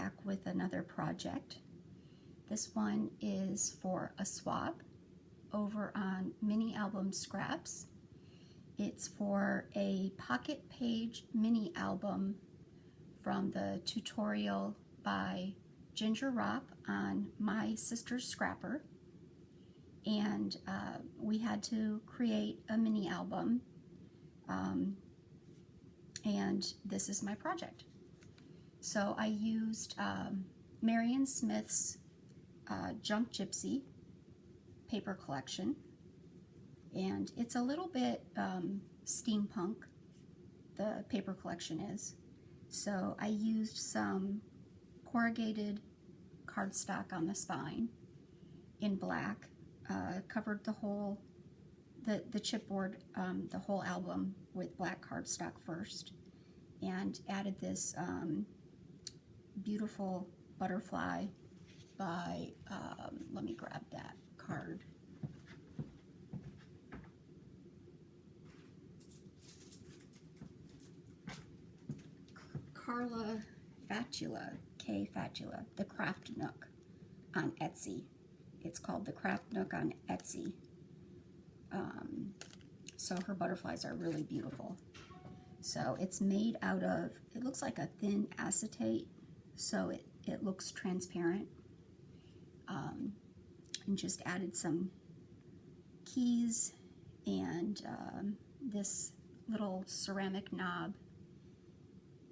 back with another project. This one is for a swap over on Mini Album Scraps. It's for a pocket page mini album from the tutorial by Ginger Rop on MySistersScrapper. And we had to create a mini album, and this is my project. So I used Marion Smith's Junque Gypsy paper collection, and it's a little bit steampunk, the paper collection is. So I used some corrugated cardstock on the spine in black, covered the whole, the chipboard, the whole album with black cardstock first, and added this beautiful butterfly by, let me grab that card. Carla Fatula, K. Fatula, the Craft Nook on Etsy. It's called the Craft Nook on Etsy. So her butterflies are really beautiful. So it's made out of, it looks like a thin acetate, so it looks transparent. And just added some keys and this little ceramic knob,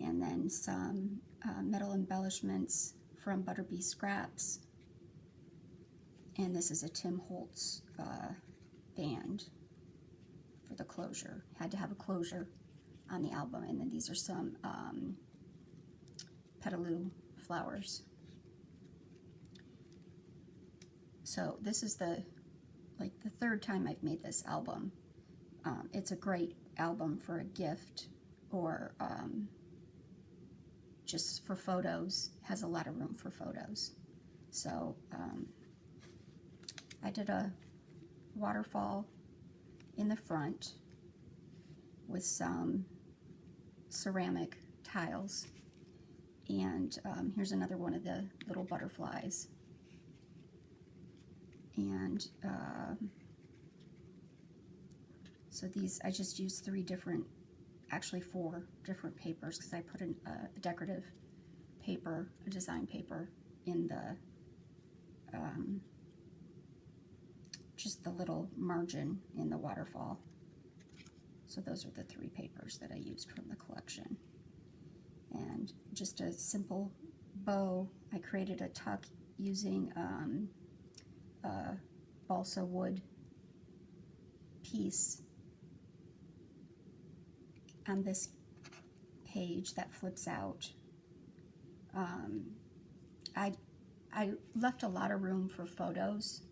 and then some metal embellishments from Butterbee Scraps. And this is a Tim Holtz band for the closure. Had to have a closure on the album. And then these are some petaloo flowers. So this is the third time I've made this album. It's a great album for a gift or just for photos. It has a lot of room for photos. So I did a waterfall in the front with some ceramic tiles, and here's another one of the little butterflies. And so these, I just used actually four different papers, because I put in a decorative paper, a design paper, in the just the little margin in the waterfall. So those are the three papers that I used from the collection. And just a simple bow. I created a tuck using a balsa wood piece on this page that flips out. I left a lot of room for photos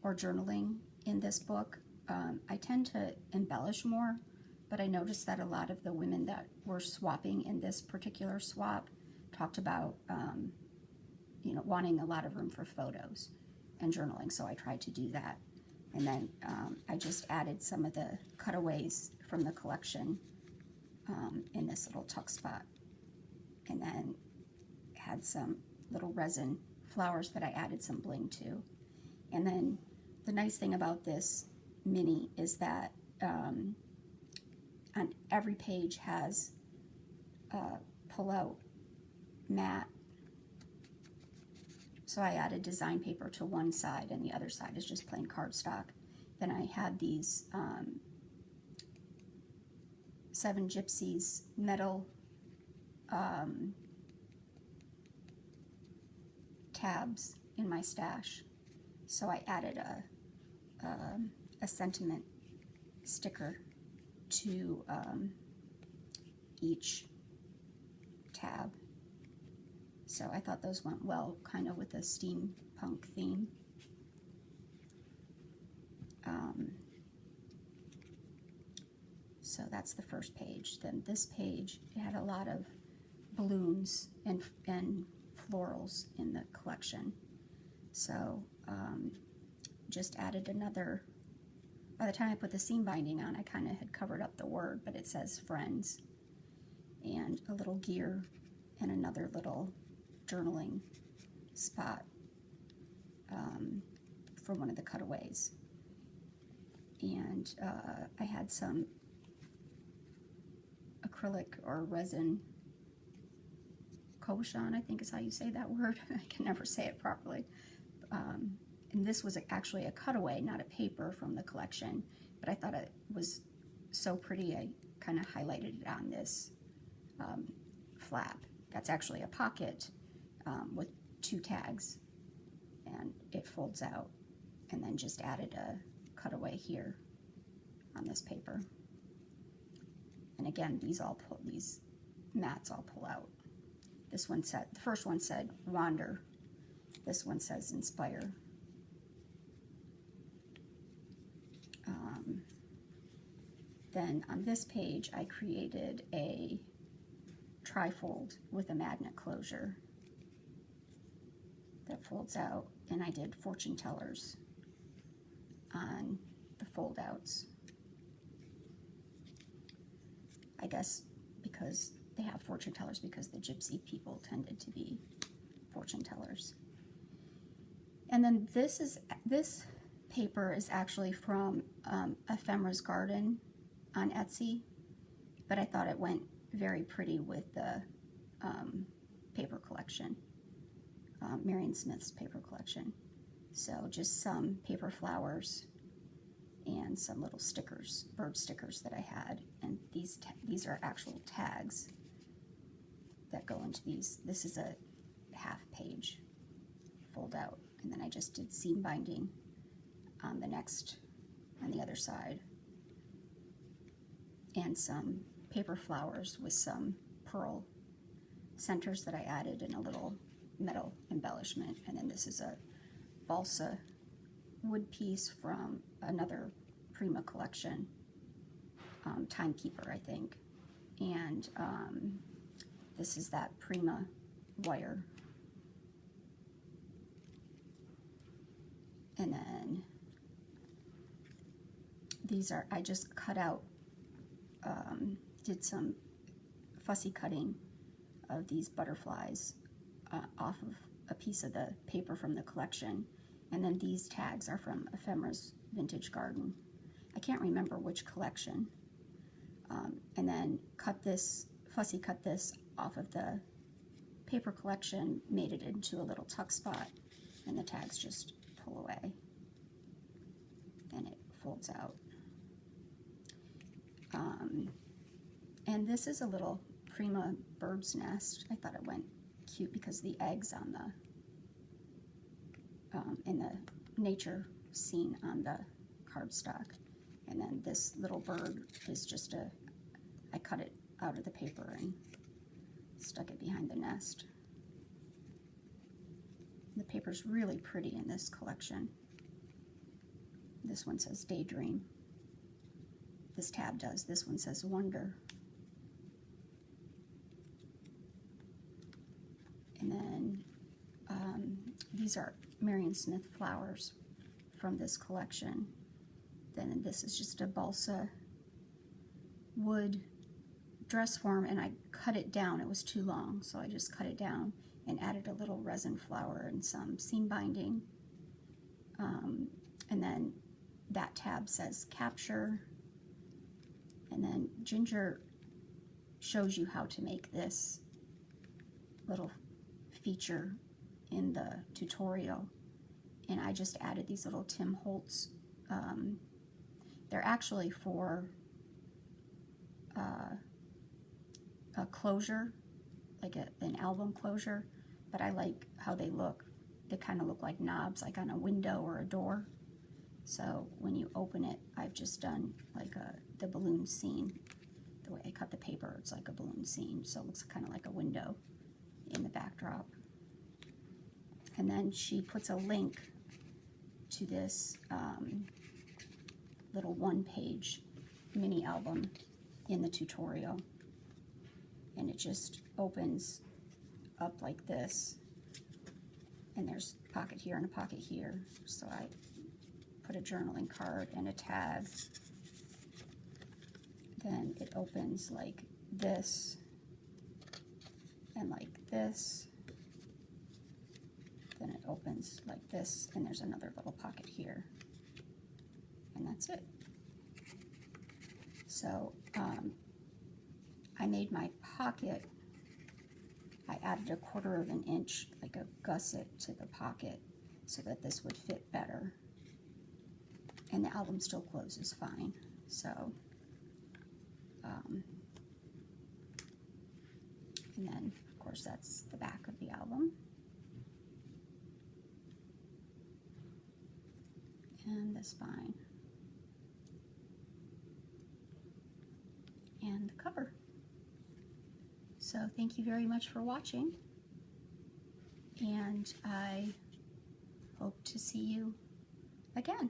or journaling in this book. I tend to embellish more, but I noticed that a lot of the women that were swapping in this particular swap talked about you know, wanting a lot of room for photos and journaling, so I tried to do that. And then I just added some of the cutaways from the collection in this little tuck spot, and then had some little resin flowers that I added some bling to. And then the nice thing about this mini is that on every page has pull-out mat. So I added design paper to one side, and the other side is just plain cardstock. Then I had these 7 Gypsies metal tabs in my stash. So I added a sentiment sticker to each tab. So I thought those went well, kind of with a steampunk theme. So that's the first page. Then this page, it had a lot of balloons and florals in the collection. So just added another, by the time I put the seam binding on, I kind of had covered up the word, but it says friends, and a little gear and another little journaling spot for one of the cutaways. And I had some acrylic or resin Koshan, I think is how you say that word. I can never say it properly. And this was actually a cutaway, not a paper from the collection, but I thought it was so pretty I kind of highlighted it on this flap. That's actually a pocket with 2 tags, and it folds out, and then just added a cutaway here on this paper. And again, these mats all pull out. This one said, the first one said wander. This one says inspire. Then on this page, I created a trifold with a magnet closure that folds out, and I did fortune tellers on the fold outs. I guess because they have fortune tellers because the Gypsy people tended to be fortune tellers. And then this paper is actually from Ephemera's Garden on Etsy, but I thought it went very pretty with the paper collection, Marion Smith's paper collection. So just some paper flowers and some little stickers, bird stickers that I had, and these are actual tags that go into these. This is a half page fold out, and then I just did seam binding on the other side, and some paper flowers with some pearl centers that I added in a little metal embellishment. And then this is a balsa wood piece from another Prima collection, Timekeeper, I think. And this is that Prima wire. And then these are, I just cut out, did some fussy cutting of these butterflies off of a piece of the paper from the collection. And then these tags are from Ephemera's Vintage Garden. I can't remember which collection. And then fussy cut this off of the paper collection, made it into a little tuck spot, and the tags just pull away and it folds out. And this is a little Prima bird's nest. I thought it went cute because the eggs on the in the nature scene on the cardstock. And then this little bird is just I cut it out of the paper and stuck it behind the nest. The paper's really pretty in this collection. This one says Daydream. This tab does. This one says Wonder. And then these are Marion Smith flowers from this collection. Then this is just a balsa wood dress form, and I cut it down. It was too long, so I just cut it down and added a little resin flower and some seam binding. And then that tab says Capture. And then Ginger shows you how to make this little feature in the tutorial. And I just added these little Tim Holtz. They're actually for a closure, like an album closure, but I like how they look. They kind of look like knobs, like on a window or a door. So when you open it, I've just done like the balloon scene. The way I cut the paper, it's like a balloon scene, so it looks kind of like a window in the backdrop. And then she puts a link to this little one-page mini album in the tutorial, and it just opens up like this, and there's a pocket here and a pocket here. So I put a journaling card and a tag. Then it opens like this and like this, then it opens like this, and there's another little pocket here, and that's it. So I made my pocket, I added 1/4 of an inch, like a gusset to the pocket so that this would fit better. And the album still closes fine. So, and then of course that's the back of the album. And the spine. And the cover. So thank you very much for watching, and I hope to see you again.